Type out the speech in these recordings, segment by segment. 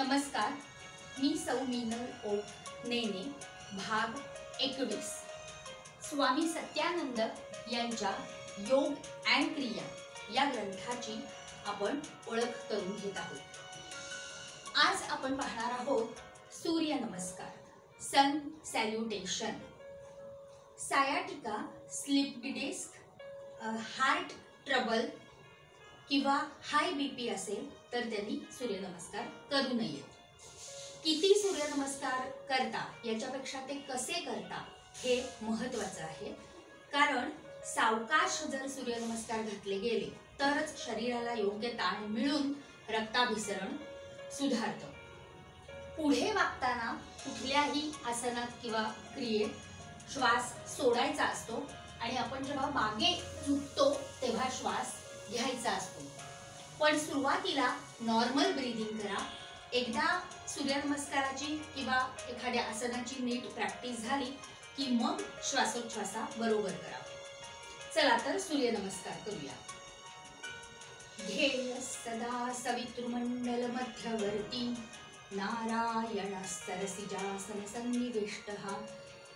नमस्कार, मी सौ मीनल ओक नेने, भाग 21 स्वामी सत्यानंद यांच्या योग अँड क्रिया या ग्रंथाची आपण ओळख करून घेत आहोत। आज आपण पाहणार आहोत Surya Namaskar, sun salutation. Sciatica, slip disc, heart trouble किंवा हाय बीपी असेल तर त्यांनी सूर्यनमस्कार करू नये। किती सूर्यनमस्कार करता याच्यापेक्षा ते कसे करता हे महत्त्वाचं आहे, कारण सावकाश जर सूर्यनमस्कार घातले गेले तरच शरीराला योग्य ताण मिळून रक्ताभिसरण सुधारतं। पुढे वागताना कुठल्याही आसनात किंवा क्रियेत श्वास सोडायचा असतो आणि आपण जेव्हा मागे झुकतो तेव्हा श्वास घ्यायचा असतो। पण सुरुवातीला नॉर्मल ब्रीदिंग करा। एकदा सूर्यनमस्काराची किंवा एखाद्या आसनाची नीट प्रॅक्टिस झाली की मग श्वासोच्छ्वासा बरोबर करा। चला तर सूर्यनमस्कार करूया। ध्येय सदा सवितृमंडल मध्यवर्ती नारायण सरसिजासन सन्निविष्टः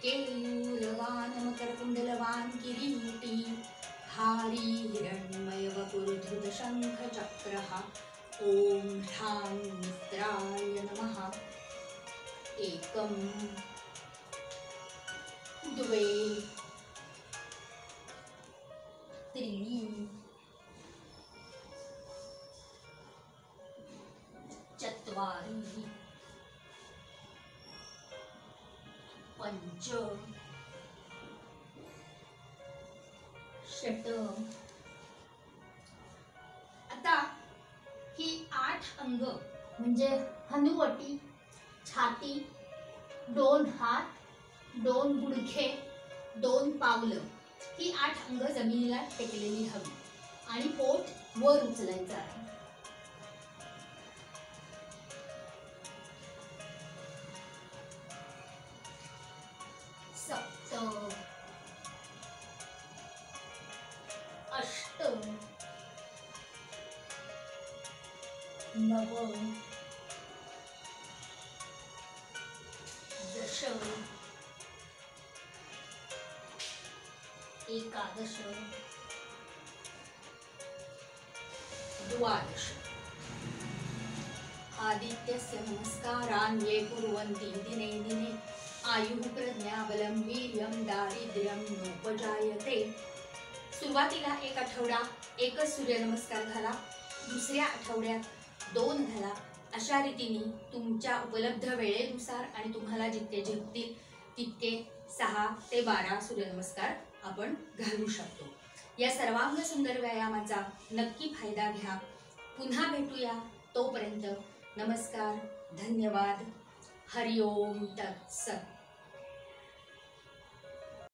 केयूरवान मकरकुंडलवान किरीटी हारी हिरण्मय वपुर्धृत शंख चक्रः ओम ह्रां मित्राय नमः। एकम द्वे त्रीणि चत्वारि पंच षट। आता ही 8 अंग म्हणजे हनुवटी, छाती, 2 हात, 2 गुडघे, 2 पावलं, ही 8 अंग जमिनीला टेकलेली हवी आणि पोट वर उचलायचं आहे। सप्त अष्ट नव दश एकादश द्वादश। आदित्यस्य नमस्कारान् ये कुर्वन्ति दिने दिने आयुः प्रज्ञा बलं वीर्यं दारिद्र्यं नोपजायते। सुरुवातीला एक आठवडा एकच सूर्यनमस्कार घाला, दुसऱ्या आठवड्यात 2 घाला। अशा रीतीने तुमच्या उपलब्ध वेळेनुसार आणि तुम्हाला जितके झेपतील तितके 6 ते 12 सूर्यनमस्कार आपण घालू शकतो। या सर्वांग सुंदर व्यायामाचा नक्की फायदा घ्या। पुन्हा भेटूया, तोपर्यंत नमस्कार, धन्यवाद, हरिओम तत्सत।